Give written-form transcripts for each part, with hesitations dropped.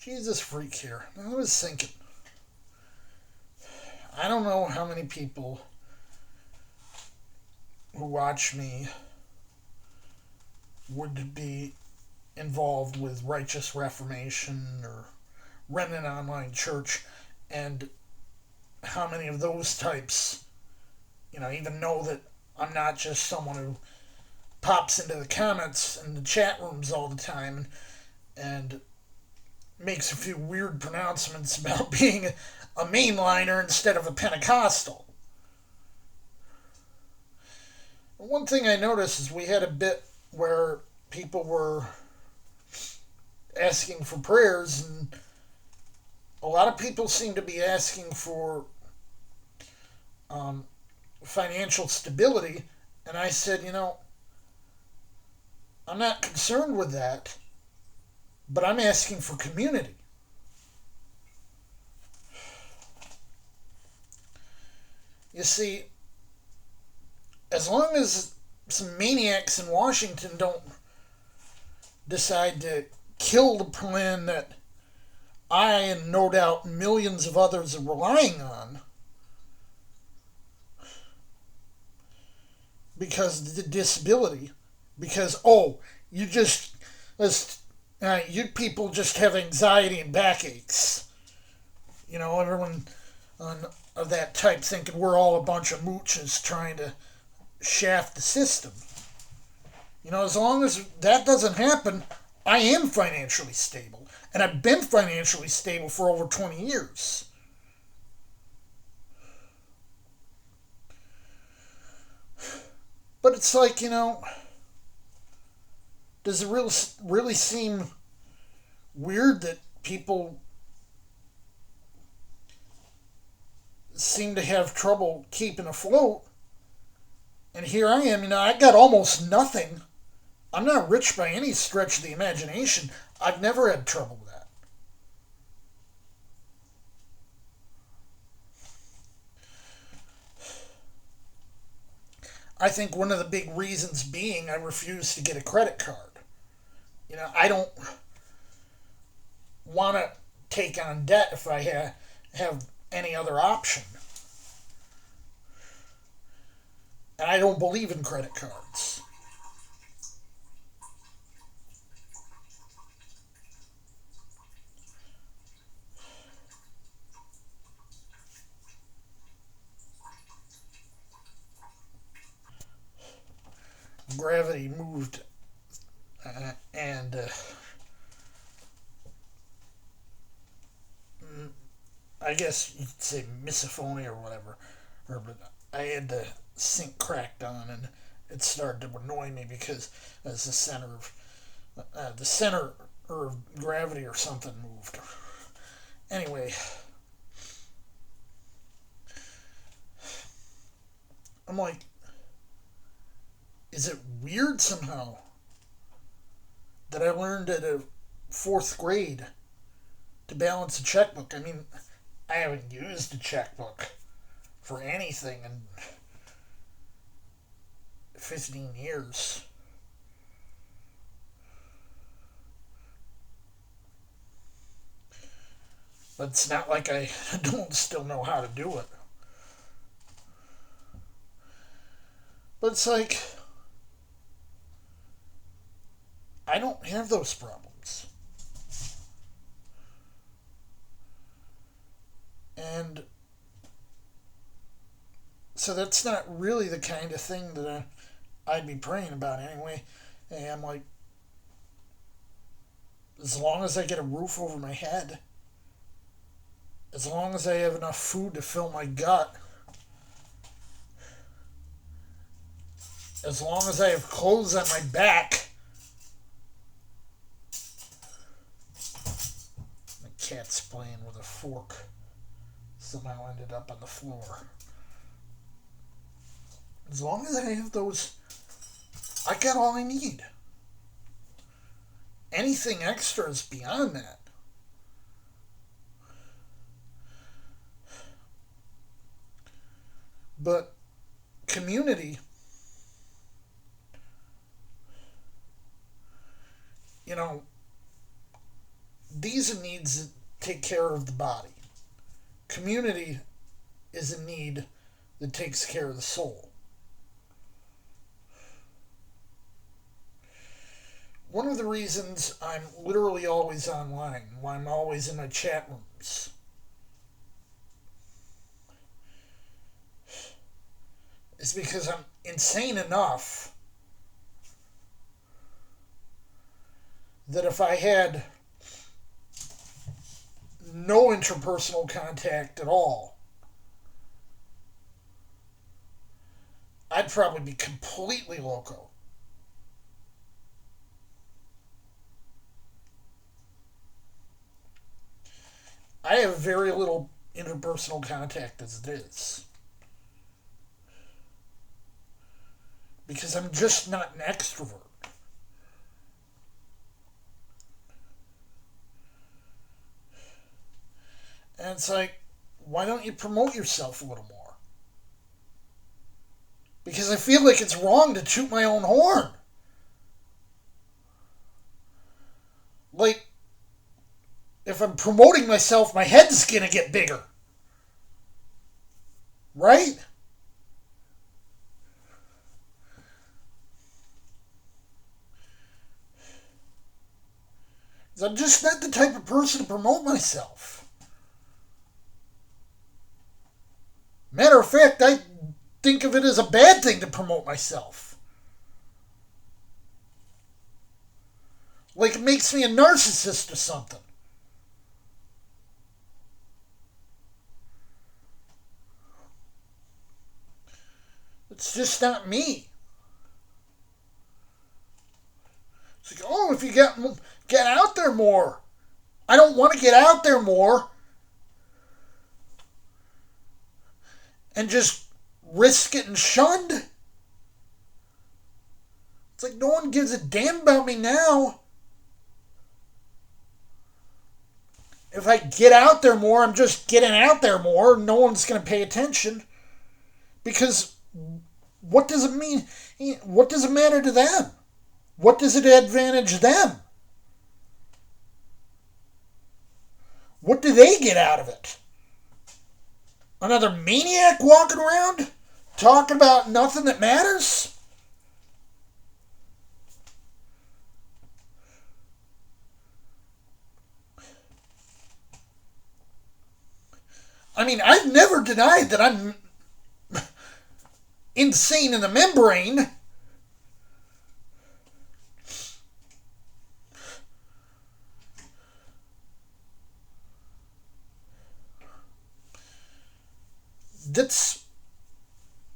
Jesus freak here. I was thinking, I don't know how many people who watch me would be involved with Righteous Reformation or Remnant Online Church, and how many of those types, even know that I'm not just someone who pops into the comments and the chat rooms all the time and makes a few weird pronouncements about being a mainliner instead of a Pentecostal. One thing I noticed is we had a bit where people were asking for prayers, and a lot of people seem to be asking for um, financial stability. And I said, I'm not concerned with that, but I'm asking for community. You see, as long as some maniacs in Washington don't decide to kill the plan that I and no doubt millions of others are relying on, because of the disability, because, you just, you people just have anxiety and backaches. Everyone of that type thinking we're all a bunch of mooches trying to shaft the system. As long as that doesn't happen, I am financially stable. And I've been financially stable for over 20 years. But it's like, does it really seem weird that people seem to have trouble keeping afloat? And here I am, I got almost nothing. I'm not rich by any stretch of the imagination. I've never had trouble with that. I think one of the big reasons being I refuse to get a credit card. I don't want to take on debt if I have any other option. And I don't believe in credit cards. Gravity moved, and I guess you'd say misophonia or whatever. But I had the sink cracked on, and it started to annoy me because as the center of gravity or something moved. Anyway, I'm like, is it weird somehow that I learned at a fourth grade to balance a checkbook? I mean, I haven't used a checkbook for anything in 15 years. But it's not like I don't still know how to do it. But it's like, I don't have those problems. And so that's not really the kind of thing that I'd be praying about anyway. And I'm like, as long as I get a roof over my head, as long as I have enough food to fill my gut, as long as I have clothes on my back. The cat's playing with a fork. Somehow ended up on the floor. As long as I have those, I got all I need. Anything extra is beyond that. But community, these are needs that take care of the body. Community is a need that takes care of the soul. One of the reasons I'm literally always online, why I'm always in my chat rooms, is because I'm insane enough that if I had no interpersonal contact at all, I'd probably be completely loco. I have very little interpersonal contact as it is. Because I'm just not an extrovert. And it's like, why don't you promote yourself a little more? Because I feel like it's wrong to toot my own horn. Like, if I'm promoting myself, my head's gonna get bigger. Right? I'm just not the type of person to promote myself. Matter of fact, I think of it as a bad thing to promote myself. Like it makes me a narcissist or something. It's just not me. It's like, oh, if you get out there more. I don't want to get out there more and just risk getting shunned. It's like no one gives a damn about me now. If I get out there more, I'm just getting out there more. No one's going to pay attention. Because what does it mean? What does it matter to them? What does it advantage them? What do they get out of it? Another maniac walking around talking about nothing that matters? I mean, I've never denied that I'm insane in the membrane. That's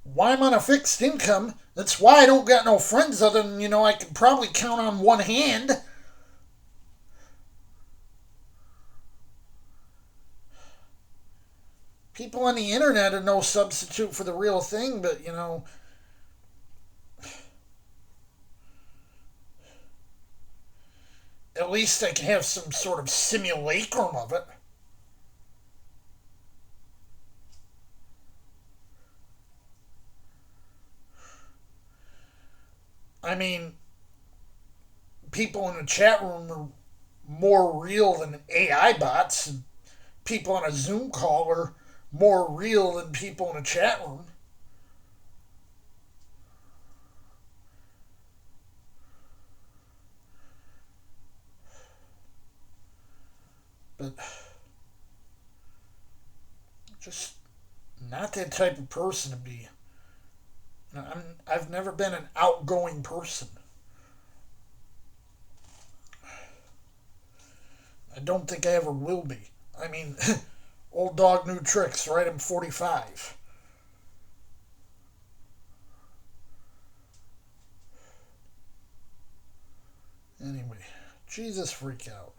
why I'm on a fixed income. That's why I don't got no friends other than, I can probably count on one hand. People on the internet are no substitute for the real thing, but, at least I can have some sort of simulacrum of it. I mean, people in the chat room are more real than AI bots, and people on a Zoom call are more real than people in a chat room. But just not that type of person to be. I've never been an outgoing person. I don't think I ever will be. I mean, old dog, new tricks, right? I'm 45. Anyway, Jesus freak out.